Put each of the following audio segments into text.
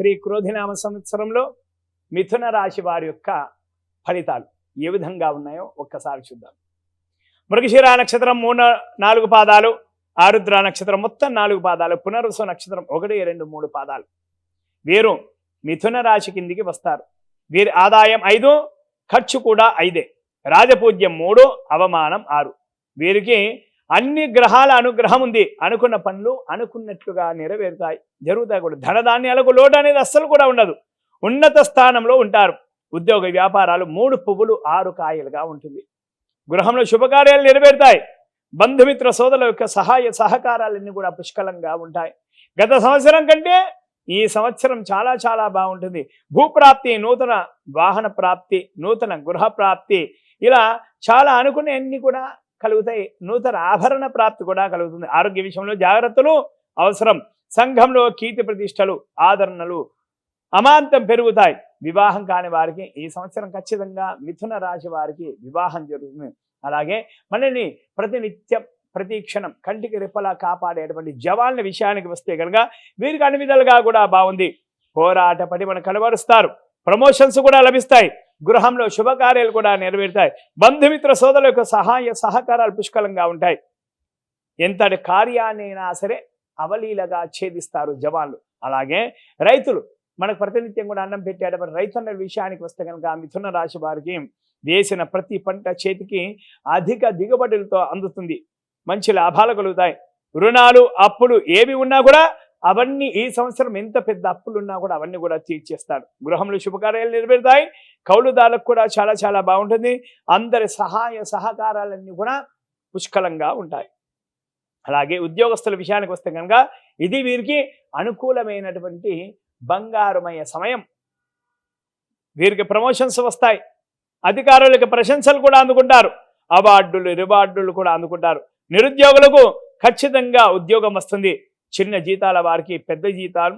శ్రీ క్రోధినామ సంవత్సరంలో మిథున రాశి వారి యొక్క ఫలితాలు ఏ విధంగా ఉన్నాయో ఒక్కసారి చూద్దాం. మృగశిర నక్షత్రం 3-4 పాదాలు, ఆరుద్ర నక్షత్రం మొత్తం 4 పాదాలు, పునర్వసు నక్షత్రం 1, 2, 3 పాదాలు. వీరు మిథున రాశి కిందికి వస్తారు. వీరి ఆదాయం 5, ఖర్చు కూడా 5, రాజపూజ్యం 3, అవమానం 6. వీరికి అన్ని గ్రహాల అనుగ్రహం ఉంది. అనుకున్న పనులు అనుకున్నట్లుగా నెరవేరుతాయి, జరుగుతాయి కూడా. ధనధాన్యాలకు లోటు అనేది అస్సలు కూడా ఉండదు. ఉన్నత స్థానంలో ఉంటారు. ఉద్యోగ వ్యాపారాలు 3 పువ్వులు 6 కాయలుగా ఉంటుంది. గృహంలో శుభకార్యాలు నెరవేరుతాయి. బంధుమిత్ర సోదరుల యొక్క సహాయ సహకారాలన్నీ కూడా పుష్కలంగా ఉంటాయి. గత సంవత్సరం కంటే ఈ సంవత్సరం చాలా చాలా బాగుంటుంది. భూప్రాప్తి, నూతన వాహన ప్రాప్తి, నూతన గృహ ప్రాప్తి, ఇలా చాలా అనుకునే అన్ని కూడా కలుగుతాయి. నూతన ఆభరణ ప్రాప్తి కూడా కలుగుతుంది. ఆరోగ్య విషయంలో జాగ్రత్తలు అవసరం. సంఘంలో కీర్తి ప్రతిష్టలు, ఆదరణలు అమాంతం పెరుగుతాయి. వివాహం కాని వారికి ఈ సంవత్సరం ఖచ్చితంగా మిథున రాశి వారికి వివాహం జరుగుతుంది. అలాగే మనల్ని ప్రతినిత్యం ప్రతి క్షణం కంటికి రెప్పలా కాపాడేటువంటి జవాన్ల విషయానికి వస్తే కనుక వీరికి అన్ని విధాలుగా కూడా బాగుంది. పోరాట పటిమను కనబరుస్తారు. ప్రమోషన్స్ కూడా లభిస్తాయి. గృహంలో శుభకార్యాలు కూడా నెరవేరుతాయి. బంధుమిత్ర సోదరుల యొక్క సహాయ సహకారాలు పుష్కలంగా ఉంటాయి. ఎంతటి కార్యాన్నైనా సరే అవలీలగా ఛేదిస్తారు జవాన్లు. అలాగే రైతులు మనకు ప్రతినిత్యం కూడా అన్నం పెట్టేటప్పుడు రైతన్న విషయానికి వస్తే కనుక మిథున రాశి వారికి వేసిన ప్రతి పంట చేతికి అధిక దిగుబడులతో అందుతుంది. మంచి లాభాలు కలుగుతాయి. రుణాలు, అప్పులు ఏవి ఉన్నా కూడా అవన్నీ ఈ సంవత్సరం ఎంత పెద్ద అప్పులు ఉన్నా కూడా అవన్నీ కూడా తీర్చేస్తాడు. గృహంలో శుభకార్యాలు నెరవేరుతాయి. కౌలుదారులకు కూడా చాలా చాలా బాగుంటుంది. అందరి సహాయ సహకారాలన్నీ కూడా పుష్కలంగా ఉంటాయి. అలాగే ఉద్యోగస్తుల విషయానికి వస్తే కనుక ఇది వీరికి అనుకూలమైనటువంటి బంగారుమయ సమయం. వీరికి ప్రమోషన్స్ వస్తాయి. అధికారులకు ప్రశంసలు కూడా అందుకుంటారు. అవార్డులు, రివార్డులు కూడా అందుకుంటారు. నిరుద్యోగులకు ఖచ్చితంగా ఉద్యోగం వస్తుంది. చిన్న జీతాల వారికి పెద్ద జీతాలు,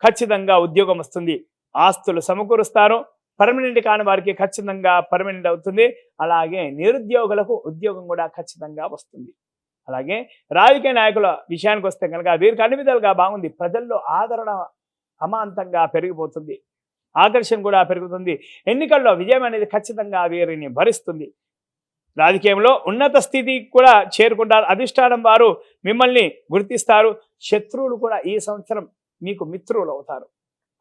ఖచ్చితంగా ఉద్యోగం వస్తుంది. ఆస్తులు సమకూరుస్తారు. పర్మనెంట్ కాని వారికి ఖచ్చితంగా పర్మనెంట్ అవుతుంది. అలాగే నిరుద్యోగులకు ఉద్యోగం కూడా ఖచ్చితంగా వస్తుంది. అలాగే రాజకీయ నాయకుల విషయానికి వస్తే కనుక వీరికి అన్ని విధాలుగా బాగుంది. ప్రజల్లో ఆదరణ అమాంతంగా పెరిగిపోతుంది. ఆకర్షణ కూడా పెరుగుతుంది. ఎన్నికల్లో విజయం అనేది ఖచ్చితంగా వీరిని భరిస్తుంది. రాజకీయంలో ఉన్నత స్థితి కూడా చేరుకుంటారు. అధిష్టానం వారు మిమ్మల్ని గుర్తిస్తారు. శత్రువులు కూడా ఈ సంవత్సరం మీకు మిత్రులు అవుతారు.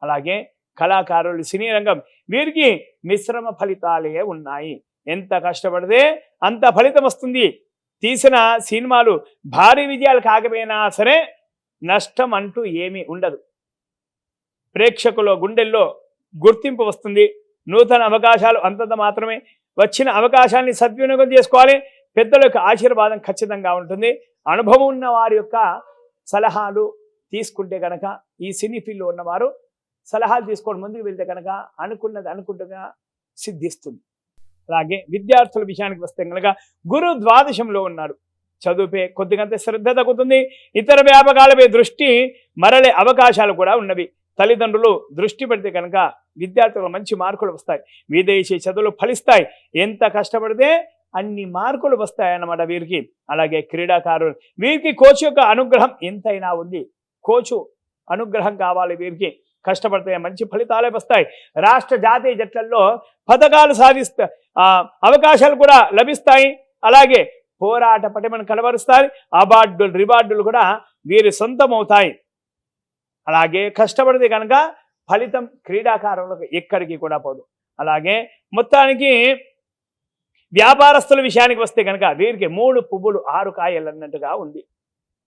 అలాగే కళాకారులు, సినీ రంగం వీరికి మిశ్రమ ఫలితాలే ఉన్నాయి. ఎంత కష్టపడితే అంత ఫలితం వస్తుంది. తీసిన సినిమాలు భారీ విజయాలు కాకపోయినా సరే నష్టం అంటూ ఏమీ ఉండదు. ప్రేక్షకుల గుండెల్లో గుర్తింపు వస్తుంది. నూతన అవకాశాలు అంతంత మాత్రమే. వచ్చిన అవకాశాన్ని సద్వినియోగం చేసుకోవాలి. పెద్దల యొక్క ఆశీర్వాదం ఖచ్చితంగా ఉంటుంది. అనుభవం ఉన్న వారి యొక్క సలహాలు తీసుకుంటే కనుక ఈ సినీ ఫీల్డ్లో ఉన్నవారు సలహాలు తీసుకొని ముందుకు వెళ్తే కనుక అనుకున్నది అనుకుంటుగా సిద్ధిస్తుంది. అలాగే విద్యార్థుల విషయానికి వస్తే కనుక గురు ద్వాదశంలో ఉన్నాడు. చదువుపై కొద్దిగంత శ్రద్ధ తగ్గుతుంది. ఇతర వ్యాపకాలపై దృష్టి మరలే అవకాశాలు కూడా ఉన్నవి. తల్లిదండ్రులు దృష్టి పెడితే కనుక విద్యార్థులకు మంచి మార్కులు వస్తాయి. విదేశీ చదువులు ఫలిస్తాయి. ఎంత కష్టపడితే అన్ని మార్కులు వస్తాయన్నమాట వీరికి. అలాగే క్రీడాకారులు వీరికి కోచ్ యొక్క అనుగ్రహం ఎంతైనా ఉంది. కోచు అనుగ్రహం కావాలి వీరికి. కష్టపడితే మంచి ఫలితాలే వస్తాయి. రాష్ట్ర జాతీయ జట్లలో పథకాలు అవకాశాలు కూడా లభిస్తాయి. అలాగే పోరాట పటిమను కనబరుస్తాయి. అవార్డులు, రివార్డులు కూడా వీరి సొంతం అవుతాయి. అలాగే కష్టపడితే కనుక ఫలితం క్రీడాకారులకు ఎక్కడికి కూడా పోదు. అలాగే మొత్తానికి వ్యాపారస్తుల విషయానికి వస్తే కనుక వీరికి 3 పువ్వులు 6 కాయలు అన్నట్టుగా ఉంది.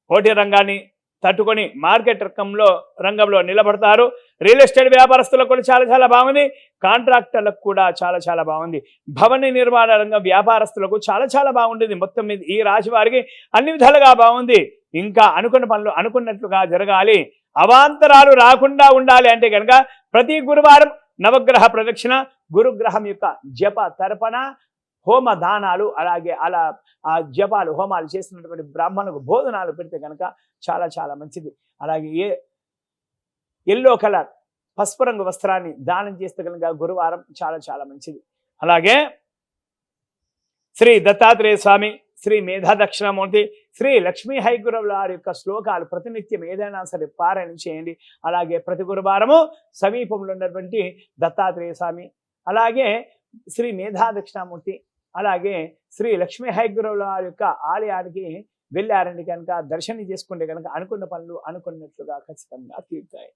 పోటీ రంగాన్ని తట్టుకొని మార్కెట్ రంగంలో నిలబడతారు. రియల్ ఎస్టేట్ వ్యాపారస్తులకు కూడా చాలా చాలా బాగుంది. కాంట్రాక్టర్లకు కూడా చాలా చాలా బాగుంది. భవన నిర్మాణ రంగం వ్యాపారస్తులకు చాలా చాలా బాగుంటుంది. మొత్తం మీద ఈ రాశి వారికి అన్ని విధాలుగా బాగుంది. ఇంకా అనుకున్న పనులు అనుకున్నట్లుగా జరగాలి. అవాంతరాలు రాకుండా ఉండాలి అంటే కనుక ప్రతి గురువారం నవగ్రహ ప్రదక్షిణ, గురుగ్రహం యొక్క జప తర్పణ, హోమ దానాలు, అలాగే అలా ఆ జపాలు హోమాలు చేసినటువంటి బ్రాహ్మణులకు భోజనాలు పెడితే కనుక చాలా చాలా మంచిది. అలాగే ఎల్లో కలర్ పసుపు రంగు వస్త్రాన్ని దానం చేస్తే కనుక గురువారం చాలా చాలా మంచిది. అలాగే శ్రీ దత్తాత్రేయ స్వామి, శ్రీ మేధా దక్షిణామూర్తి, శ్రీ లక్ష్మీ హైగురువుల వారి యొక్క శ్లోకాలు ప్రతినిత్యం ఏదైనా సరే పారాయణం చేయండి. అలాగే ప్రతి గురువారము సమీపంలో ఉన్నటువంటి దత్తాత్రేయ స్వామి, అలాగే శ్రీ మేధా దక్షిణామూర్తి, అలాగే శ్రీ లక్ష్మీ హైగురువుల వారి యొక్క ఆలయానికి వెళ్ళారండి కనుక, దర్శనం చేసుకుంటే కనుక అనుకున్న పనులు అనుకున్నట్లుగా ఖచ్చితంగా తీరుతాయి.